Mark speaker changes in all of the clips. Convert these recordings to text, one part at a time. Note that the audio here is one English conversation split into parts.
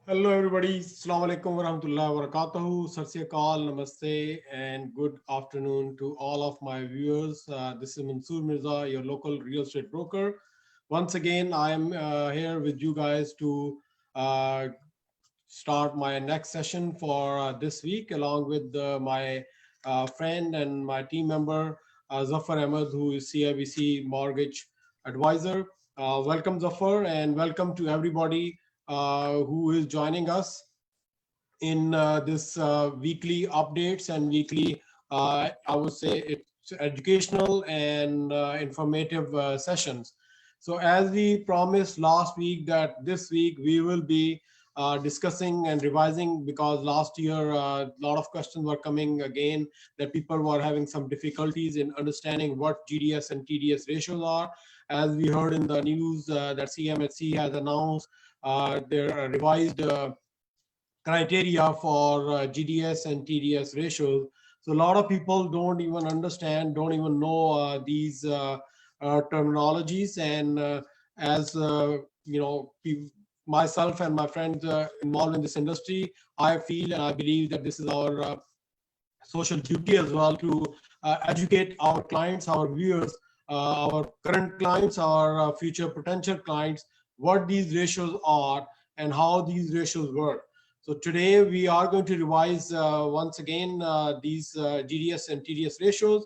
Speaker 1: Hello, everybody. Assalamu alaikum wa rahmatullahi wa barakatuhu. Sat Sri Akal, namaste, and good afternoon to all of my viewers. This is Mansoor Mirza, your local real estate broker. Once again, I am here with you guys to uh, start my next session for this week, along with my friend and my team member, Zafar Ahmed, who is CIBC Mortgage Advisor. Welcome, Zafar, and welcome to everybody who is joining us in this weekly updates and weekly, I would say, it's educational and informative sessions. So as we promised last week, that this week we will be discussing and revising, because last year a lot of questions were coming again, that people were having some difficulties in understanding what GDS and TDS ratios are. As we heard in the news that CMHC has announced their revised criteria for GDS and TDS ratios. So a lot of people don't even understand, don't even know these terminologies. And as you know, myself and my friends involved in this industry, I feel and I believe that this is our social duty as well to educate our clients, our viewers, our current clients, our future potential clients, what these ratios are and how these ratios work. So today we are going to revise once again these GDS and TDS ratios.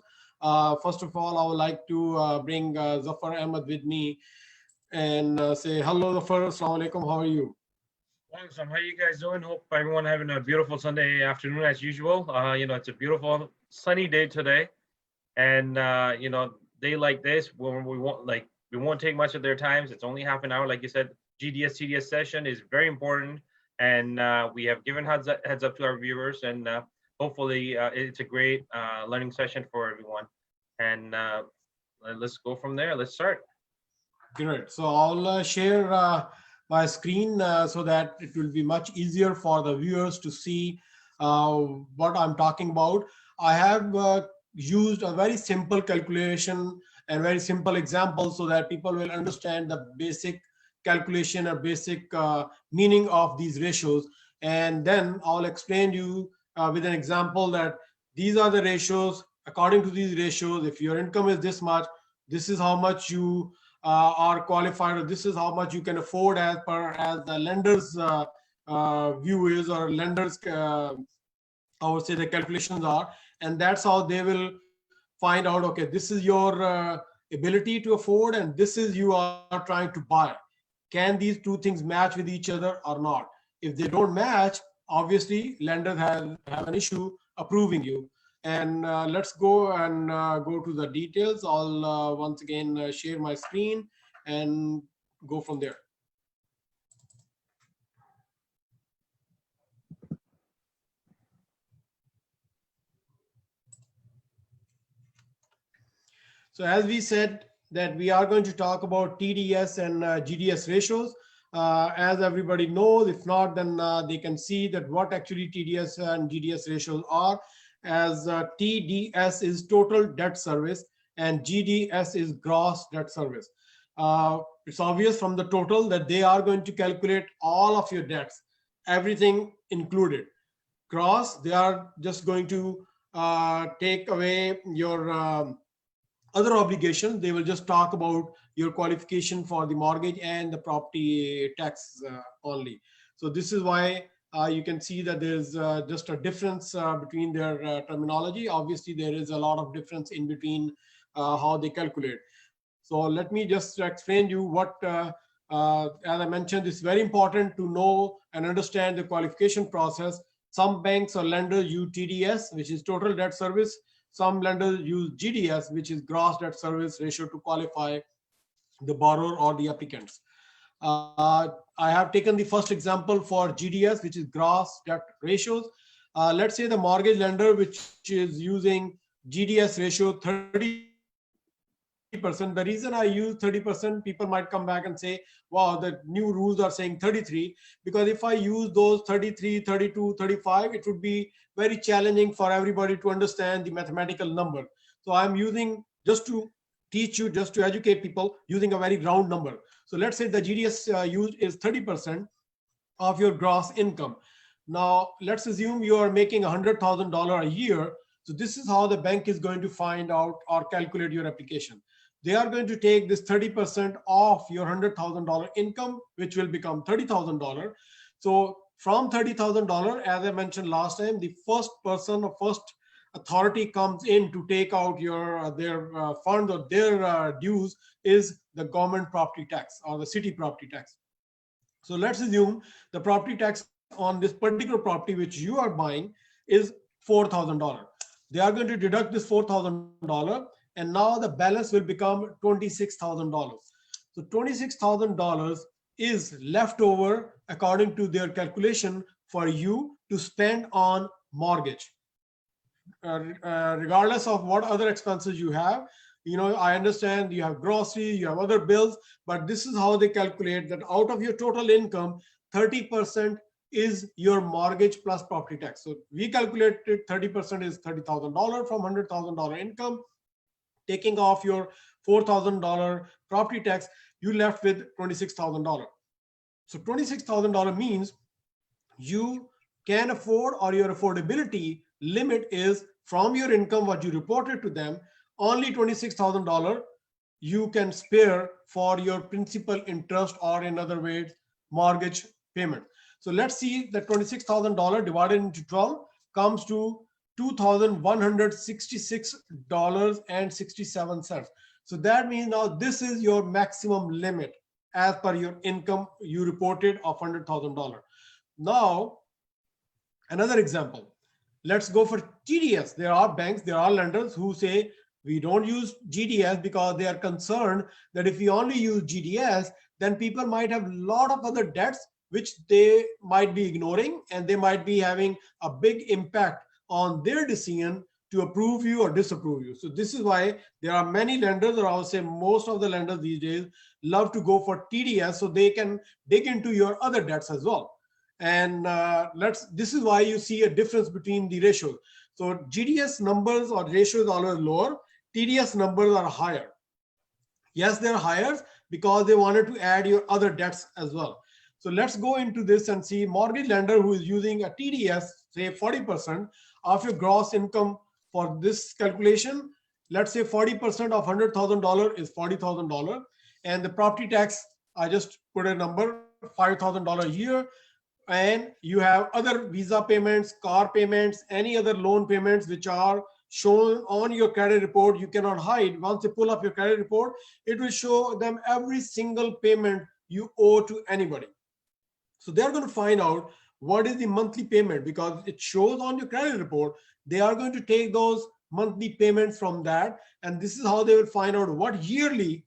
Speaker 1: First of all, I would like to bring Zafar Ahmed with me and say hello, Zafar. Assalamu alaikum. How are you?
Speaker 2: Awesome. How you guys doing? Hope everyone having a beautiful Sunday afternoon as usual. It's a beautiful sunny day today, and day like this when we won't take much of their times. It's only half an hour, like you said. GDS TDS session is very important, and we have given heads up to our viewers, and hopefully it's a great learning session for everyone. And let's go from there. Let's start.
Speaker 1: Great. So I'll share my screen so that it will be much easier for the viewers to see uh, what I'm talking about. I have used a very simple calculation and very simple example so that people will understand the basic calculation or basic meaning of these ratios. And then I'll explain you with an example that these are the ratios. According to these ratios, if your income is this much, this is how much you are qualified, or this is how much you can afford as per as the lender's view is, or lender's I would say the calculations are. And that's how they will find out, okay, this is your ability to afford, and this is you are trying to buy. Can these two things match with each other or not? If they don't match, obviously lenders have an issue approving you. And let's go and go to the details. I'll once again share my screen and go from there. So as we said that we are going to talk about TDS and GDS ratios. As everybody knows, if not, then they can see that what actually TDS and GDS ratios are. As TDS is total debt service and GDS is gross debt service. It's obvious from the total that they are going to calculate all of your debts, everything included. Gross, they are just going to take away your other obligations. They will just talk about your qualification for the mortgage and the property tax only. So this is why you can see that there's just a difference between their terminology. Obviously, there is a lot of difference in between how they calculate. So let me just explain you what, as I mentioned, it's very important to know and understand the qualification process. Some banks or lenders use TDS, which is total debt service. Some lenders use GDS, which is gross debt service ratio, to qualify the borrower or the applicants. I have taken the first example for GDS, which is gross debt ratios. Let's say the mortgage lender, which is using GDS ratio 30%. The reason I use 30%, people might come back and say, wow, the new rules are saying 33. Because if I use those 33, 32, 35, it would be very challenging for everybody to understand the mathematical number. So I'm using, just to teach you, just to educate people, using a very round number. So let's say the GDS used is 30%. of your gross income. Now, let's assume you are making $100,000 a year. So this is how the bank is going to find out or calculate your application. They are going to take this 30% off your $100,000 income, which will become $30,000. So from $30,000, as I mentioned last time, the first person or first authority comes in to take out your their funds or their dues is the government property tax or the city property tax. So let's assume the property tax on this particular property which you are buying is $4,000. They are going to deduct this $4,000, and now the balance will become $26,000. So $26,000 is left over according to their calculation for you to spend on mortgage. Regardless of what other expenses you have, I understand you have groceries, you have other bills, but this is how they calculate that out of your total income, 30% is your mortgage plus property tax. So we calculated 30% is $30,000 from $100,000 income. Taking off your $4,000 property tax, you left with $26,000. So $26,000 means you can afford, or your affordability limit is from your income, what you reported to them, only $26,000 you can spare for your principal, interest, or in other words, mortgage payment. So let's see that $26,000 divided into 12 comes to $2,166.67. So that means now this is your maximum limit as per your income you reported of $100,000. Now, another example. Let's go for TDS. There are banks, there are lenders who say we don't use GDS because they are concerned that if we only use GDS, then people might have a lot of other debts which they might be ignoring, and they might be having a big impact on their decision to approve you or disapprove you. So this is why there are many lenders, or I would say most of the lenders these days, love to go for TDS so they can dig into your other debts as well. And this is why you see a difference between the ratios. So GDS numbers or ratios are always lower. TDS numbers are higher. Yes, they're higher because they wanted to add your other debts as well. So let's go into this and see mortgage lender who is using a TDS, say 40% of your gross income for this calculation. Let's say 40% of $100,000 is $40,000. And the property tax, I just put a number, $5,000 a year. And you have other visa payments, car payments, any other loan payments which are shown on your credit report. You cannot hide. Once you pull up your credit report, it will show them every single payment you owe to anybody. So they're going to find out what is the monthly payment because it shows on your credit report. They are going to take those monthly payments from that, and this is how they will find out what yearly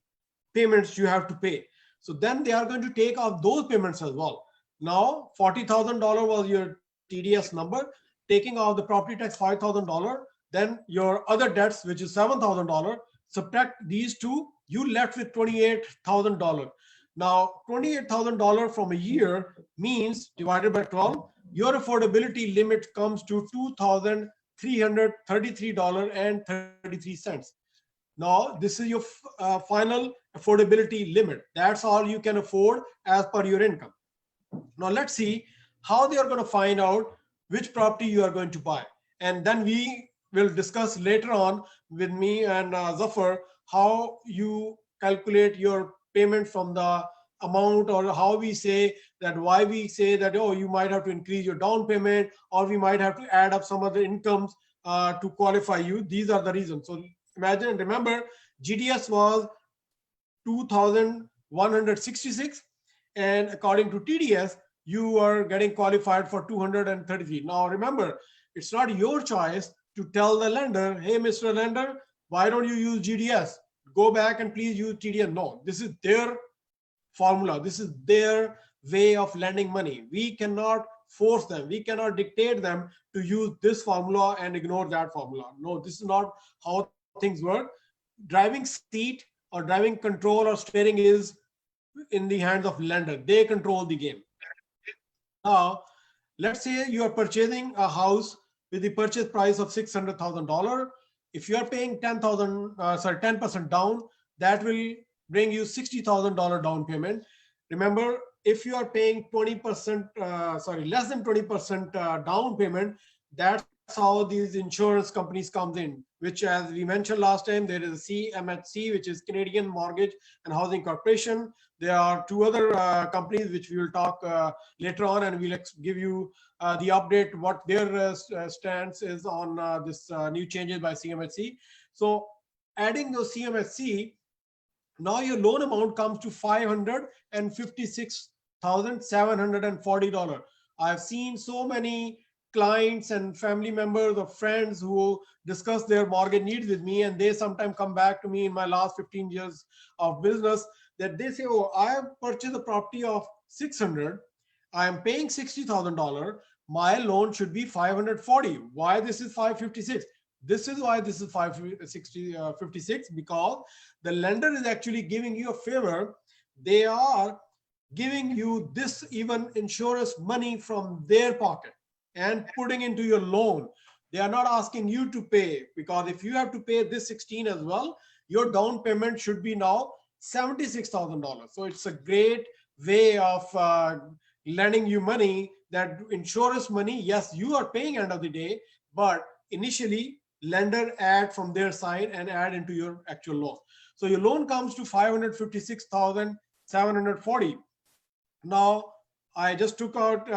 Speaker 1: payments you have to pay. So then they are going to take off those payments as well. Now, $40,000 was your TDS number, taking off the property tax $5,000, then your other debts, which is $7,000, subtract these two, you left with $28,000. Now, $28,000 from a year means divided by 12, your affordability limit comes to $2,333.33. Now, this is your final affordability limit. That's all you can afford as per your income. Now, let's see how they are going to find out which property you are going to buy. And then we will discuss later on with me and Zafar how you calculate your payment from the amount, or how we say that, why we say that, oh, you might have to increase your down payment, or we might have to add up some other incomes to qualify you. These are the reasons. So imagine, remember, GDS was 2,166, and according to TDS, you are getting qualified for 233. Now remember, it's not your choice to tell the lender, hey, Mr. Lender, why don't you use GDS? Go back and please use TDS. No, this is their formula. This is their way of lending money. We cannot force them. We cannot dictate them to use this formula and ignore that formula. No, this is not how things work. Driving seat or driving control or steering is in the hands of lender. They control the game. Now, let's say you are purchasing a house with the purchase price of $600,000. If you are paying 10% down, that will bring you $60,000 down payment. Remember, if you are paying 20%, less than 20% down payment, that's how these insurance companies comes in, which, as we mentioned last time, there is a CMHC, which is Canadian Mortgage and Housing Corporation. There are two other companies which we will talk later on, and we'll give you the update what their stance is on this new changes by CMHC. So adding those CMHC, now your loan amount comes to $556,740. I've seen so many clients and family members or friends who discuss their mortgage needs with me, and they sometimes come back to me in my last 15 years of business, that they say, oh, I have purchased a property of 600, I am paying $60,000, my loan should be 540. Why this is 556? This is why this is 556, because the lender is actually giving you a favor. They are giving you this even insurance money from their pocket and putting into your loan. They are not asking you to pay, because if you have to pay this 16 as well, your down payment should be now $76,000. So it's a great way of lending you money, that insurance money, yes, you are paying end of the day, but initially lender add from their side and add into your actual loan. So your loan comes to 556,740. Now, I just took out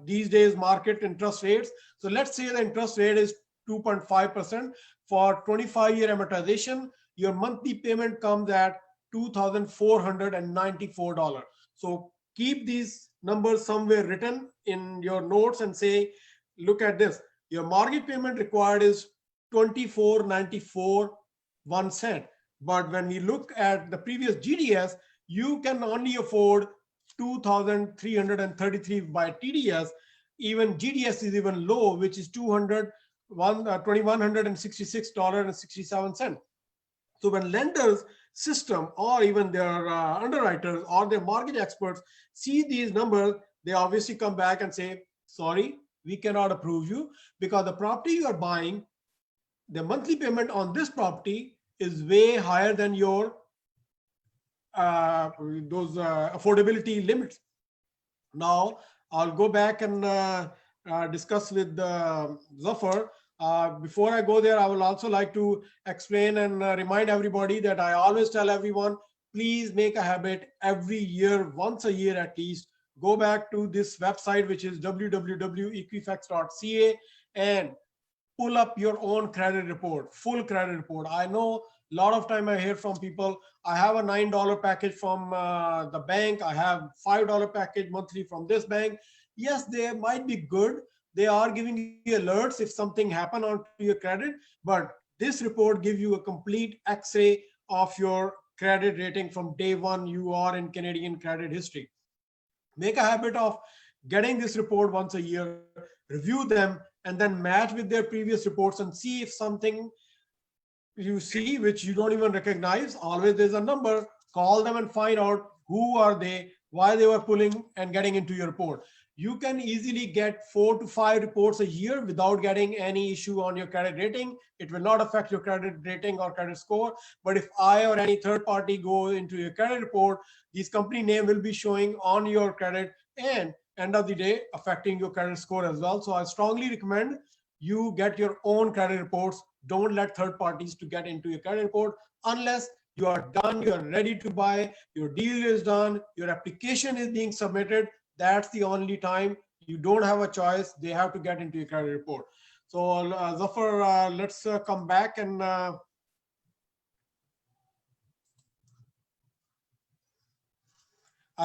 Speaker 1: these days market interest rates. So let's say the interest rate is 2.5% for 25-year amortization. Your monthly payment comes at $2,494. So keep these numbers somewhere written in your notes and say, look at this. Your mortgage payment required is $24.94. But when we look at the previous GDS, you can only afford $2,333 by TDS. Even GDS is even low, which is $2,166.67. So when lenders system, or even their underwriters or their mortgage experts see these numbers, they obviously come back and say, sorry, we cannot approve you, because the property you are buying, the monthly payment on this property is way higher than your affordability limits. Now I'll go back and discuss with Zafar. Before I go there, I will also like to explain and remind everybody that I always tell everyone, please make a habit every year, once a year at least, go back to this website, which is www.equifax.ca, and pull up your own credit report, full credit report. I know a lot of time I hear from people, I have a $9 package from the bank, I have $5 package monthly from this bank. Yes, they might be good. They are giving you alerts if something happen onto your credit, but this report gives you a complete X-ray of your credit rating from day one you are in Canadian credit history. Make a habit of getting this report once a year, review them, and then match with their previous reports and see if something you see which you don't even recognize. Always there's a number, call them and find out who are they, why they were pulling and getting into your report. You can easily get 4 to 5 reports a year without getting any issue on your credit rating. It will not affect your credit rating or credit score. But if I or any third party go into your credit report, these company name will be showing on your credit, and end of the day affecting your credit score as well. So I strongly recommend you get your own credit reports. Don't let third parties to get into your credit report unless you are done, you are ready to buy, your deal is done, your application is being submitted. That's the only time. You don't have a choice. They have to get into your credit report. So Zafar, let's come back and I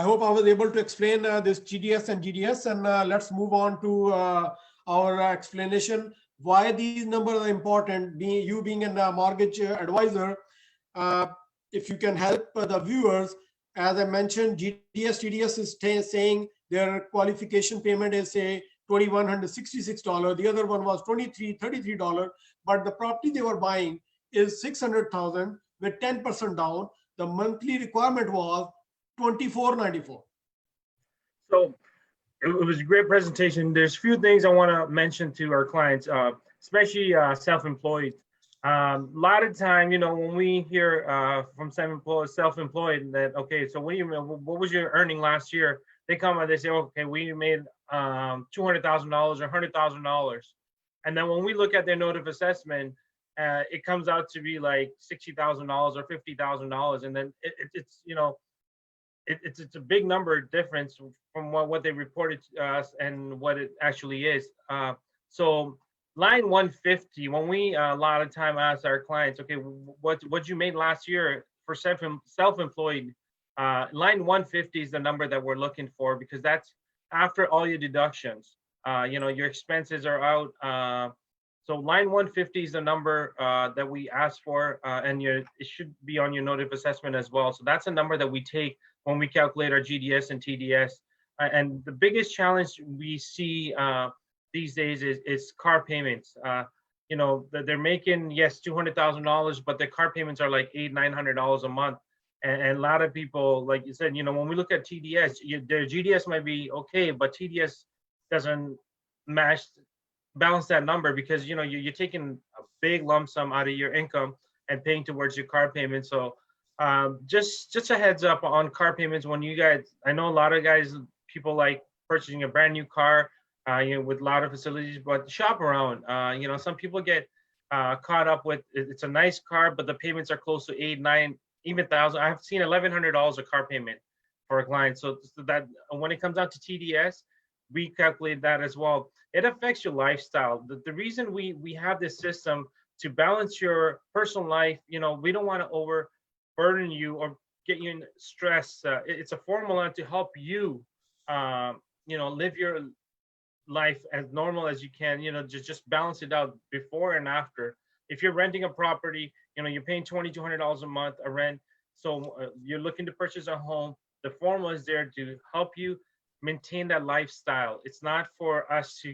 Speaker 1: hope I was able to explain this GDS and GDS, and let's move on to our explanation why these numbers are important. You being a mortgage advisor, if you can help the viewers, as I mentioned, GDS, TDS is saying their qualification payment is say $2,166. The other one was $2,333, but the property they were buying is $600,000 with 10% down. The monthly requirement was $2,494.
Speaker 2: So it was a great presentation. There's a few things I want to mention to our clients, especially self-employed. A lot of time, you know, when we hear from self-employed that, okay, so what was your earning last year? they come and they say, okay, we made $200,000 or $100,000, and then when we look at their note of assessment, it comes out to be like $60,000 or $50,000, and then it's it's a big number difference from what they reported to us and what it actually is. So line 150, when we a lot of time ask our clients, okay, what you made last year for self-employed, line 150 is the number that we're looking for, because that's after all your deductions. Your expenses are out. So line 150 is the number that we ask for, and it should be on your note of assessment as well. So that's a number that we take when we calculate our GDS and TDS. And the biggest challenge we see these days is car payments. They're making, yes, $200,000, but their car payments are like $800-900 a month. And a lot of people, like you said, when we look at TDS, their GDS might be okay, but TDS doesn't balance that number, because you're taking a big lump sum out of your income and paying towards your car payment. So just a heads up on car payments. When you guys, I know a lot of people like purchasing a brand new car, with a lot of facilities, but shop around. Some people get caught up with it's a nice car, but the payments are close to 8, 9, even thousand. I've seen $1,100 a car payment for a client. So that when it comes down to TDS, we calculate that as well. It affects your lifestyle. The reason we have this system to balance your personal life, we don't want to overburden you or get you in stress. It's a formula to help you, live your life as normal as you can. Just balance it out before and after. If you're renting a property, you're paying $2,200 a month a rent. So you're looking to purchase a home. The formula is there to help you maintain that lifestyle. It's not for us to,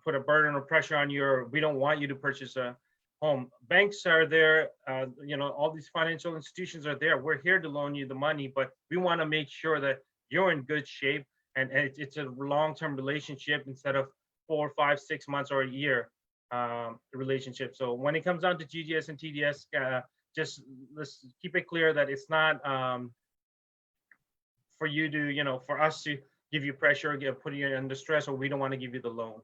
Speaker 2: put a burden or pressure on you, or we don't want you to purchase a home. Banks are there, all these financial institutions are there. We're here to loan you the money, but we want to make sure that you're in good shape, and it's a long-term relationship instead of 4, 5, 6 months or a year relationship. So when it comes down to GDS and TDS, let's keep it clear that it's not for you to, for us to give you pressure, put you under stress, or we don't want to give you the loan.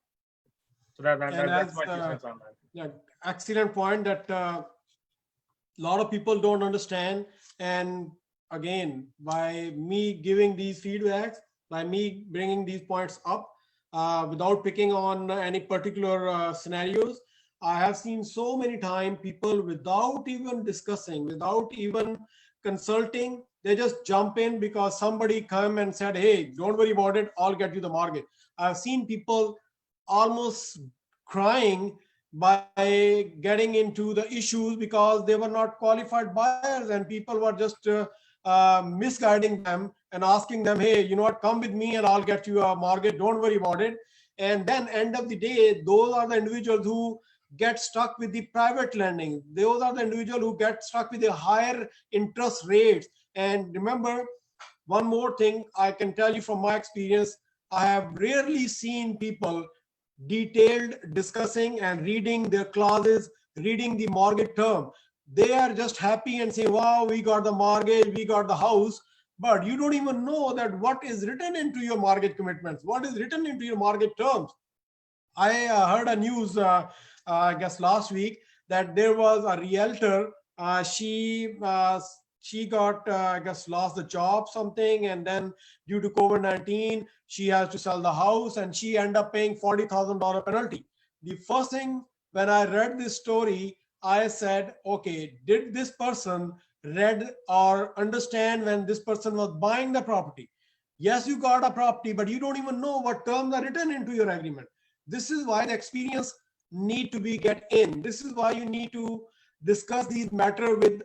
Speaker 2: So that's my 2 cents on that.
Speaker 1: Yeah, excellent point that a lot of people don't understand. And again, by me giving these feedbacks, by me bringing these points up, without picking on any particular scenarios, I have seen so many times people, without even discussing, without even consulting, they just jump in because somebody come and said, hey, don't worry about it, I'll get you the mortgage. I've seen people almost crying by getting into the issues because they were not qualified buyers, and people were just misguiding them and asking them, hey, you know what, come with me and I'll get you a mortgage, don't worry about it. And then end of the day, those are the individuals who get stuck with the private lending. Those are the individuals who get stuck with the higher interest rates. And remember, one more thing I can tell you from my experience, I have rarely seen people detailed discussing and reading their clauses, reading the mortgage term. They are just happy and say, wow, we got the mortgage, we got the house, but you don't even know that what is written into your mortgage commitments, what is written into your mortgage terms. I heard a news, I guess last week, that there was a realtor, she got, I guess, lost the job, something, and then due to COVID-19, she has to sell the house, and she ended up paying $40,000 penalty. The first thing when I read this story, I said, okay, did this person read or understand when this person was buying the property? Yes, you got a property, but you don't even know what terms are written into your agreement. This is why the experience need to be get in. This is why you need to discuss these matters with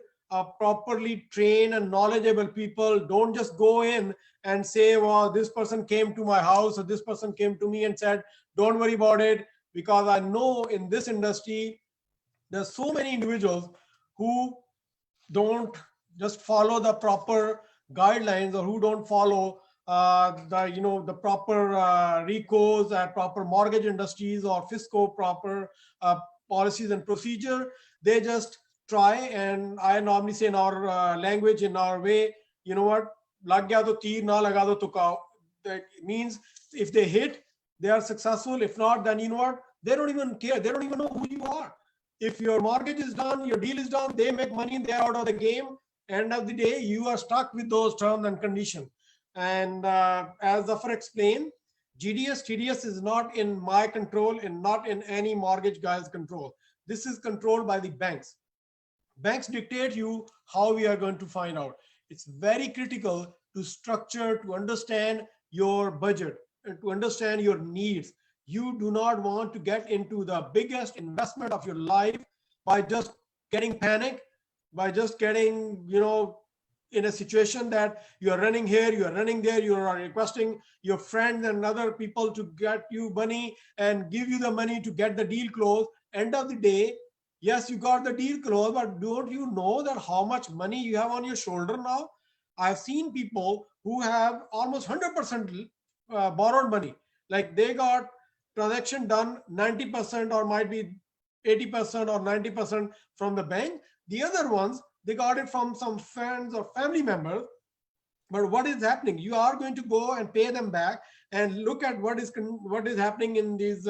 Speaker 1: properly trained and knowledgeable people. Don't just go in and say, well, this person came to my house or this person came to me and said, don't worry about it. Because I know in this industry, there's so many individuals who don't just follow the proper guidelines, or who don't follow the proper recos and proper mortgage industries or fiscal proper policies and procedure. They just try, and I normally say in our language, in our way, you know what, lag gaya to teer, na laga do tuka. that means if they hit, they are successful. If not, then you know what? They don't even care. They don't even know who you are. If your mortgage is done, your deal is done, they make money, they're out of the game. End of the day, you are stuck with those terms and conditions. And as Zafar explained, GDS, TDS is not in my control and not in any mortgage guy's control. This is controlled by the banks. Banks dictate you how we are going to find out. It's very critical to structure, to understand your budget, and to understand your needs. You do not want to get into the biggest investment of your life by just getting panic, by just getting, in a situation that you are running here, you are running there, you are requesting your friends and other people to get you money and give you the money to get the deal closed. End of the day, yes, you got the deal closed, but don't you know that how much money you have on your shoulder now? I've seen people who have almost 100% borrowed money. Like they got transaction done 90% or might be 80% or 90% from the bank. The other ones, they got it from some friends or family members. But what is happening? You are going to go and pay them back, and look at what is happening in these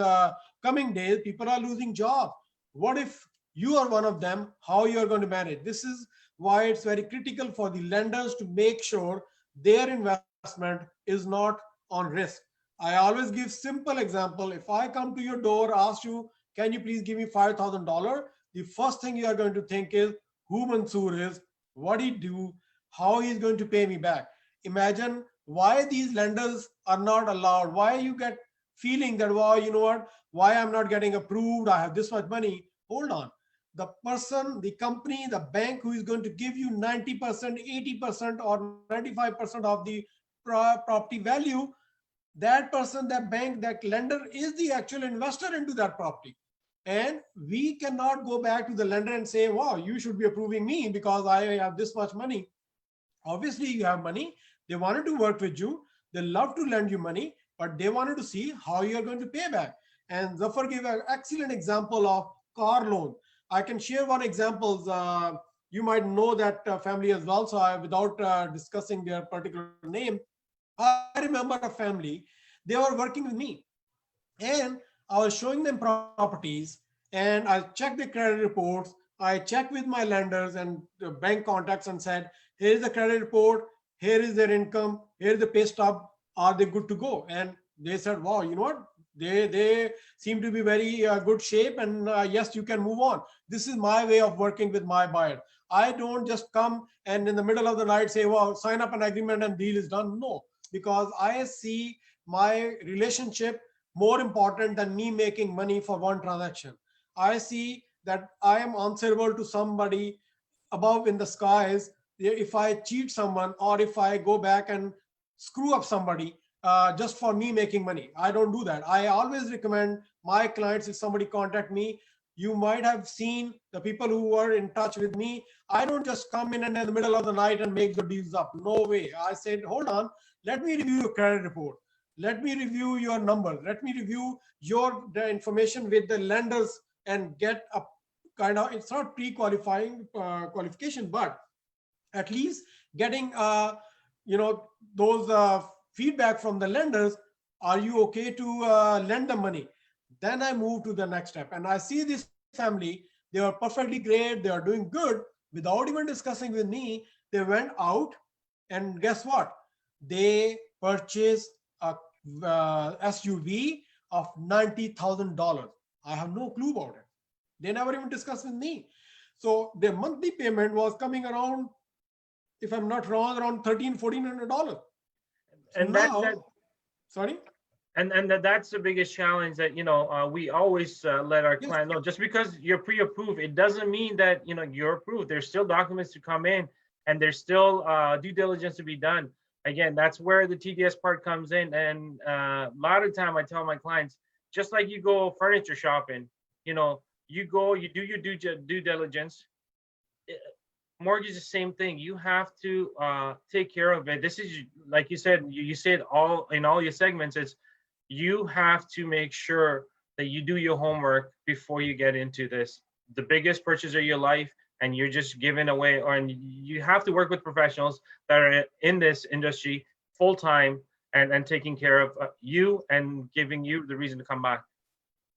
Speaker 1: coming days. People are losing jobs. What if you are one of them? How you are going to manage? This is why it's very critical for the lenders to make sure their investment is not on risk. I always give simple example. If I come to your door, ask you, can you please give me $5,000? The first thing you are going to think is who Mansoor is, what he do, how he's going to pay me back. Imagine why these lenders are not allowed. Why you get feeling that, wow, you know what, why I'm not getting approved, I have this much money. Hold on. The person, the company, the bank who is going to give you 90%, 80% or 95% of the property value, that person, that bank, that lender is the actual investor into that property. And we cannot go back to the lender and say, wow, you should be approving me because I have this much money. Obviously, you have money. They wanted to work with you. They love to lend you money, but they wanted to see how you are going to pay back. And Zafar gave an excellent example of car loan. I can share one example. You might know that family as well. So without discussing their particular name, I remember a family, they were working with me and I was showing them properties and I checked the credit reports. I checked with my lenders and the bank contacts and said, here is the credit report, here is their income, here is the pay stub, are they good to go? And they said, wow, you know what? They seem to be very good shape and yes, you can move on. This is my way of working with my buyer. I don't just come and in the middle of the night say, well, sign up an agreement and deal is done. No, because I see my relationship more important than me making money for one transaction. I see that I am answerable to somebody above in the skies. If I cheat someone or if I go back and screw up somebody just for me making money, I don't do that. I always recommend my clients, if somebody contact me, you might have seen the people who were in touch with me. I don't just come in and in the middle of the night and make the deals up. No way. I said, hold on, let me review your credit report. Let me review your numbers. Let me review the information with the lenders and get a kind of, it's not pre-qualifying qualification, but at least getting, those feedback from the lenders. Are you okay to lend the money? Then I move to the next step. And I see this family, they are perfectly great. They are doing good without even discussing with me. They went out and guess what? They purchased a SUV of $90,000. I have no clue about it. They never even discussed with me. So their monthly payment was coming around, if I'm not wrong, around $1,400.
Speaker 2: And
Speaker 1: now, sorry?
Speaker 2: And that's the biggest challenge that we always let our client know. Just because you're pre-approved, it doesn't mean that you're approved. There's still documents to come in, and there's still due diligence to be done. Again, that's where the TDS part comes in. And a lot of time I tell my clients, just like you go furniture shopping, you go, you do your due diligence. Mortgage is the same thing. You have to take care of it. This is, like you said, you said all in all your segments, it's you have to make sure that you do your homework before you get into this, the biggest purchase of your life, and you're just giving away, and you have to work with professionals that are in this industry full time and taking care of you and giving you the reason to come back.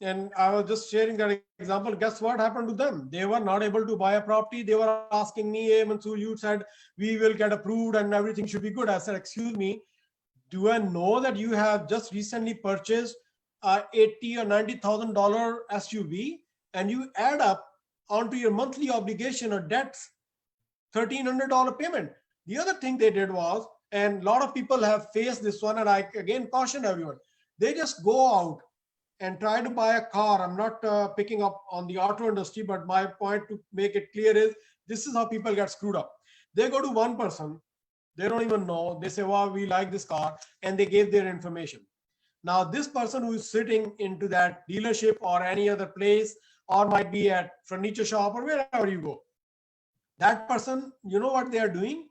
Speaker 1: And I was just sharing that example. Guess what happened to them? They were not able to buy a property. They were asking me, hey, Mansoor, you said we will get approved and everything should be good. I said, excuse me, do I know that you have just recently purchased a 80 or $90,000 SUV, and you add up onto your monthly obligation or debts $1,300 payment? The other thing they did was, and a lot of people have faced this one, and I again caution everyone, they just go out and try to buy a car. I'm not picking up on the auto industry, but my point to make it clear is this is how people get screwed up. They go to one person, they don't even know, they say, wow, we like this car, and they gave their information. Now this person who is sitting into that dealership or any other place, or might be at furniture shop or wherever you go, that person, you know what they are doing?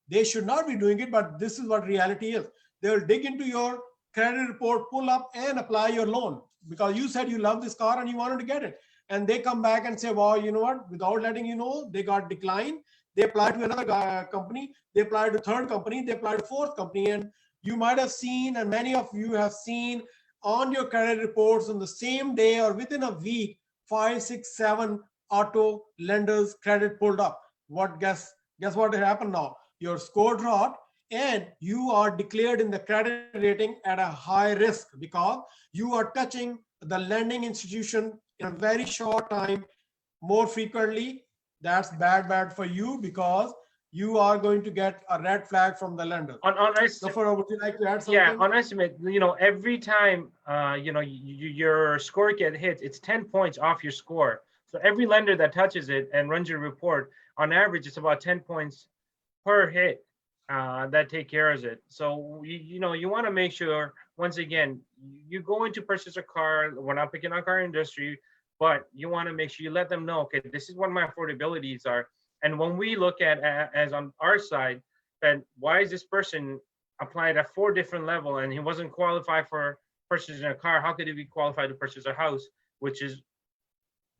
Speaker 1: They should not be doing it, but this is what reality is. They will dig into your credit report, pull up and apply your loan because you said you love this car and you wanted to get it. And they come back and say, wow, you know what? Without letting you know, they got declined. They apply to another company. They apply to third company. They apply to fourth company. And you might have seen, and many of you have seen on your credit reports on the same day or within a week, 5, 6, 7 auto lenders credit pulled up. Guess what happened now? Your score dropped and you are declared in the credit rating at a high risk because you are touching the lending institution in a very short time more frequently. That's bad for you because you are going to get a red flag from the lender. Zafar, would you like to add something?
Speaker 2: Yeah, on estimate, every time your score get hit, it's 10 points off your score. So every lender that touches it and runs your report, on average, it's about 10 points per hit that take care of it. So you want to make sure, once again, you go into purchase a car. We're not picking on car industry, but you want to make sure you let them know, okay, this is what my affordabilities are. And when we look at as on our side, then why is this person applied at 4 different levels and he wasn't qualified for purchasing a car? How could he be qualified to purchase a house, which is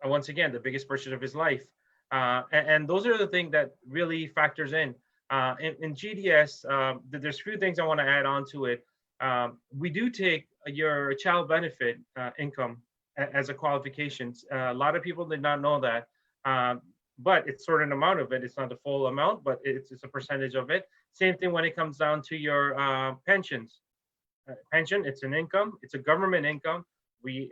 Speaker 2: once again the biggest purchase of his life? And those are the things that really factors in. In GDS, there's a few things I want to add on to it. We do take your child benefit income as a qualification. A lot of people did not know that, but it's sort of an amount of it. It's not the full amount, but it's a percentage of it. Same thing when it comes down to your pensions. Pension, it's an income. It's a government income. We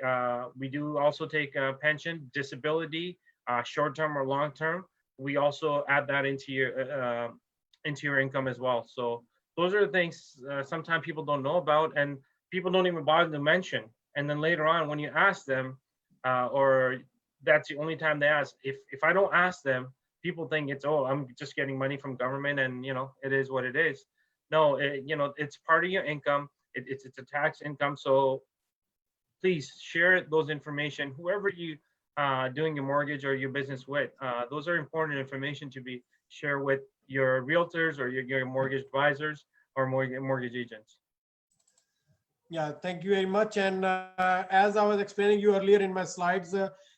Speaker 2: do also take pension, disability, short-term or long-term. We also add that into your income as well. So those are the things sometimes people don't know about, and people don't even bother to mention. And then later on, when you ask them, or that's the only time they ask. If I don't ask them, people think it's, oh, I'm just getting money from government, and it is what it is. No, it's part of your income. It's a tax income. So please share those information. Whoever you doing your mortgage or your business with, those are important information to be shared with your realtors or your mortgage advisors or mortgage agents.
Speaker 1: Yeah, thank you very much. And as I was explaining you earlier in my slides,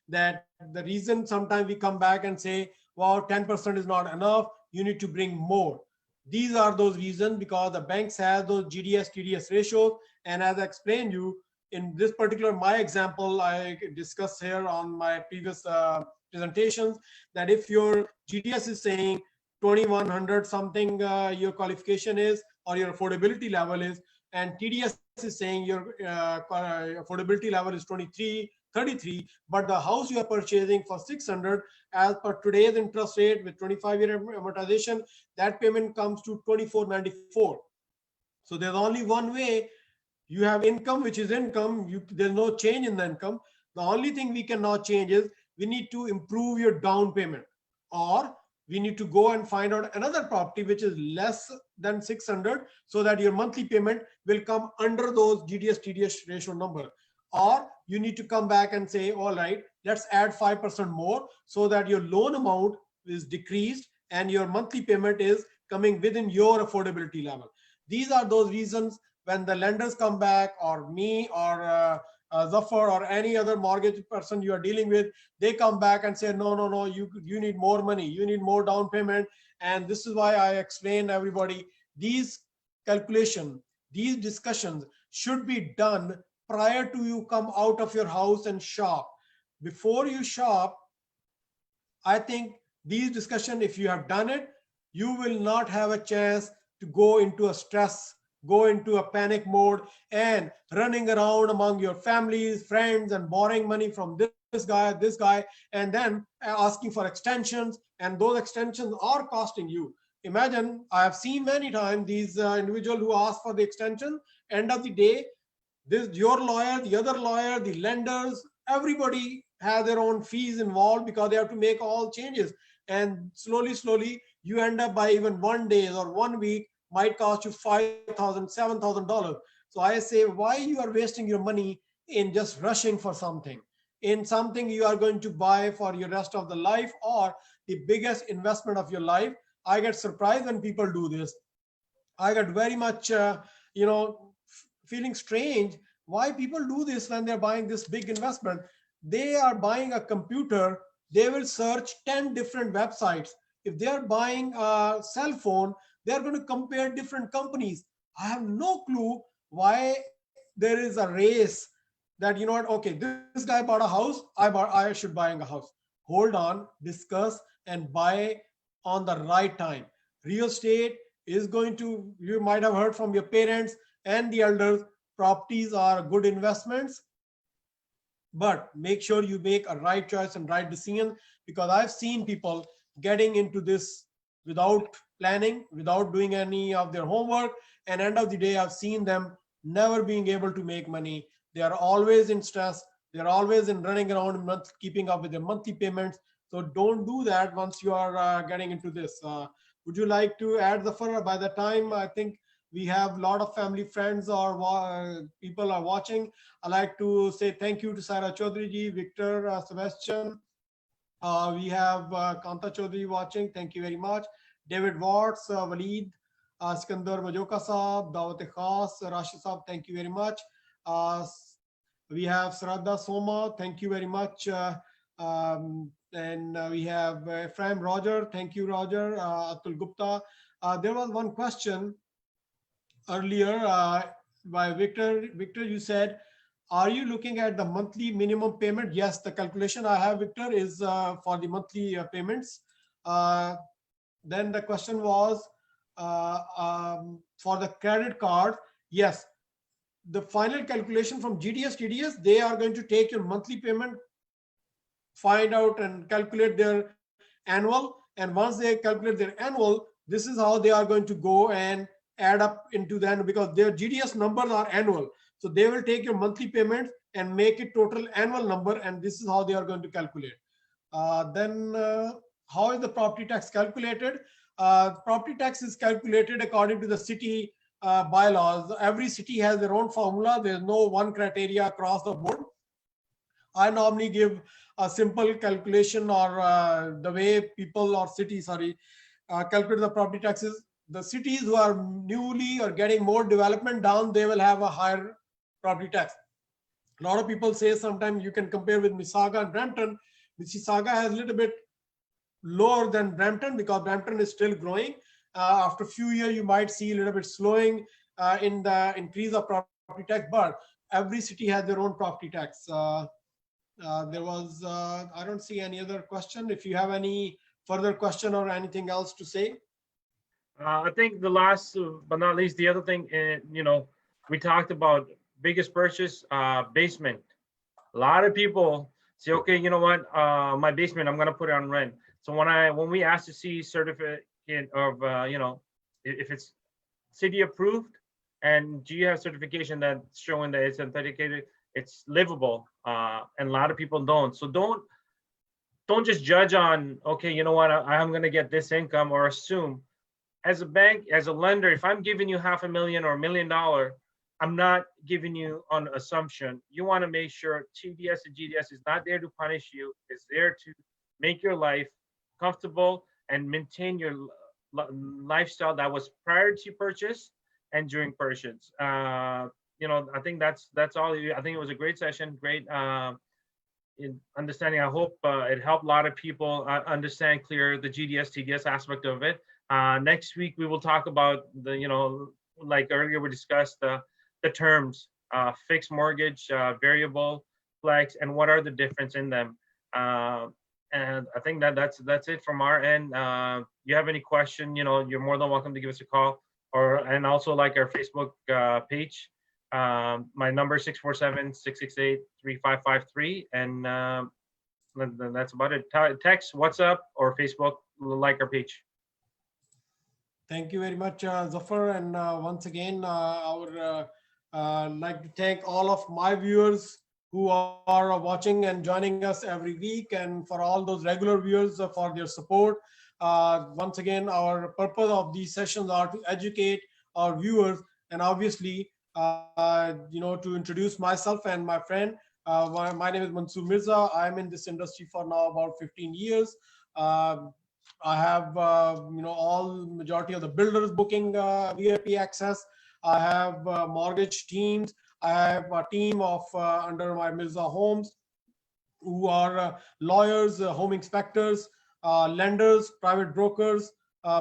Speaker 1: that the reason sometimes we come back and say, wow, 10% is not enough, you need to bring more. These are those reasons because the banks have those GDS, TDS ratios. And as I explained you, in this particular, my example, I discussed here on my previous presentations, that if your GDS is saying 2100 something your qualification is, or your affordability level is, and TDS is saying your affordability level is 33, but the house you are purchasing for 600, as per today's interest rate with 25-year amortization, that payment comes to 2494. So there's only one way. You have income, which is income. There's no change in the income. The only thing we cannot change is we need to improve your down payment, or we need to go and find out another property which is less than 600, so that your monthly payment will come under those GDS TDS ratio number. Or you need to come back and say, all right, let's add 5% more so that your loan amount is decreased and your monthly payment is coming within your affordability level. These are those reasons when the lenders come back, or me, or Zafar, or any other mortgage person you are dealing with, they come back and say, no, you need more money, you need more down payment. And this is why I explained everybody, these calculation these discussions should be done prior to you come out of your house and shop. Before you shop, I think these discussions, if you have done it, you will not have a chance to go into a stress, go into a panic mode, and running around among your families, friends, and borrowing money from this guy, and then asking for extensions, and those extensions are costing you. Imagine, I have seen many times these individuals who ask for the extension. End of the day, this your lawyer, the other lawyer, the lenders, everybody has their own fees involved because they have to make all changes. And slowly, you end up by even 1 day or 1 week might cost you $5,000, $7,000. So I say, why you are wasting your money in just rushing for something, in something you are going to buy for your rest of the life or the biggest investment of your life. I get surprised when people do this. I got very much, feeling strange why people do this when they're buying this big investment. They are buying a computer, they will search 10 different websites. If they are buying a cell phone, they're going to compare different companies. I have no clue why there is a race that, you know what, okay, this guy bought a house, I should buying a house. Hold on, discuss, and buy on the right time. Real estate is going to, you might have heard from your parents and the elders, properties are good investments, but make sure you make a right choice and right decision, because I've seen people getting into this without planning, without doing any of their homework, and end of the day I've seen them never being able to make money. They are always in stress, they're always in running around month, keeping up with their monthly payments. So don't do that once you are getting into this. Would you like to add the further? By the time I think we have a lot of family friends or people are watching, I like to say thank you to Sarah Chaudhary ji, Victor, Sebastian. We have Kanta Chaudhary watching. Thank you very much. David Watts, Waleed, Sikandar Majoka Saab, Dawat Khas, Rashid Saab. Thank you very much. Uh, we have Sradha Soma. Thank you very much. And we have Ephraim Roger. Thank you, Roger. Atul Gupta. There was one question earlier by Victor. Victor, you said, are you looking at the monthly minimum payment? Yes, the calculation I have, Victor, is for the monthly payments. Then the question was for the credit card. Yes, the final calculation from GDS, TDS, they are going to take your monthly payment, find out and calculate their annual. And once they calculate their annual, this is how they are going to go and add up into that, because their GDS numbers are annual. So they will take your monthly payments and make it total annual number, and this is how they are going to calculate. Then how is the property tax calculated? Property tax is calculated according to the city bylaws. Every city has their own formula. There's no one criteria across the board. I normally give a simple calculation, or the way people or cities, calculate the property taxes. The cities who are newly or getting more development down, they will have a higher property tax. A lot of people say sometimes you can compare with Mississauga and Brampton. Mississauga has a little bit lower than Brampton because Brampton is still growing. After a few years, you might see a little bit slowing in the increase of property tax, but every city has their own property tax. There was, I don't see any other question. If you have any further question or anything else to say.
Speaker 2: I think the last but not least, the other thing, we talked about biggest purchase, basement. A lot of people say, okay, you know what, my basement, I'm gonna put it on rent. So when we ask to see certificate of, if it's city approved and do you have certification that's showing that it's authenticated, it's livable, and a lot of people don't. So don't just judge on, okay, you know what, I'm gonna get this income, or assume. As a bank, as a lender, if I'm giving you $500,000 or $1 million, I'm not giving you on assumption. You want to make sure TDS and GDS is not there to punish you. It's there to make your life comfortable and maintain your lifestyle that was prior to purchase and during purchase. I think that's all. I think it was a great session, great in understanding. I hope it helped a lot of people understand clear the GDS, TDS aspect of it. Next week we will talk about the like earlier we discussed the terms, fixed mortgage, variable, flex, and what are the difference in them. And I think that's it from our end. You have any question, you're more than welcome to give us a call, and also like our Facebook page. My number is 647-668-3553, and that's about it. Text, WhatsApp, or Facebook, like our page.
Speaker 1: Thank you very much, Zafar. And once again, like to thank all of my viewers who are watching and joining us every week, and for all those regular viewers for their support. Once again, our purpose of these sessions are to educate our viewers, and obviously, to introduce myself and my friend. My name is Mansoor Mirza. I'm in this industry for now about 15 years. Uh, I have all majority of the builders booking VIP access. I have mortgage teams. I have a team of under my Mirza Homes who are lawyers, home inspectors, lenders, private brokers,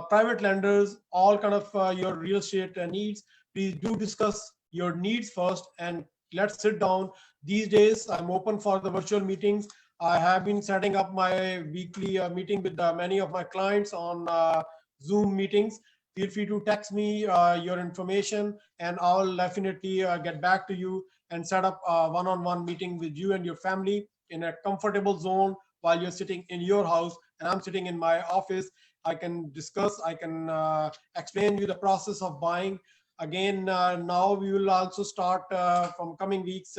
Speaker 1: private lenders, all kind of your real estate needs. Please do discuss your needs first, and let's sit down. These days, I'm open for the virtual meetings. I have been setting up my weekly meeting with many of my clients on Zoom meetings. Feel free to text me your information, and I'll definitely get back to you and set up a one-on-one meeting with you and your family in a comfortable zone while you're sitting in your house and I'm sitting in my office. I can discuss, I can explain you the process of buying. Again, now we will also start from coming weeks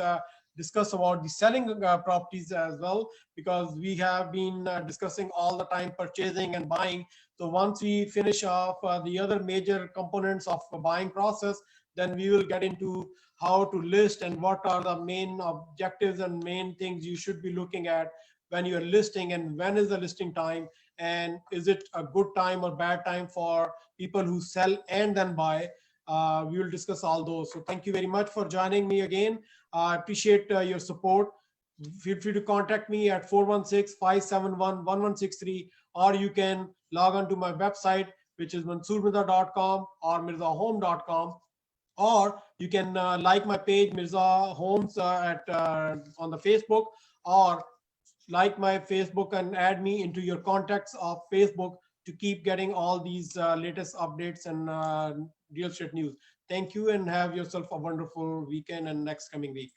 Speaker 1: discuss about the selling properties as well, because we have been discussing all the time purchasing and buying. So once we finish off the other major components of the buying process, then we will get into how to list and what are the main objectives and main things you should be looking at when you're listing, and when is the listing time, and is it a good time or bad time for people who sell and then buy. We will discuss all those. So thank you very much for joining me again. I appreciate your support. Feel free to contact me at 416-571-1163, or you can log on to my website, which is mansoormirza.com or mirzahome.com, or you can like my page Mirza Homes on the Facebook, or like my Facebook and add me into your contacts of Facebook to keep getting all these latest updates and real estate news. Thank you, and have yourself a wonderful weekend and next coming week.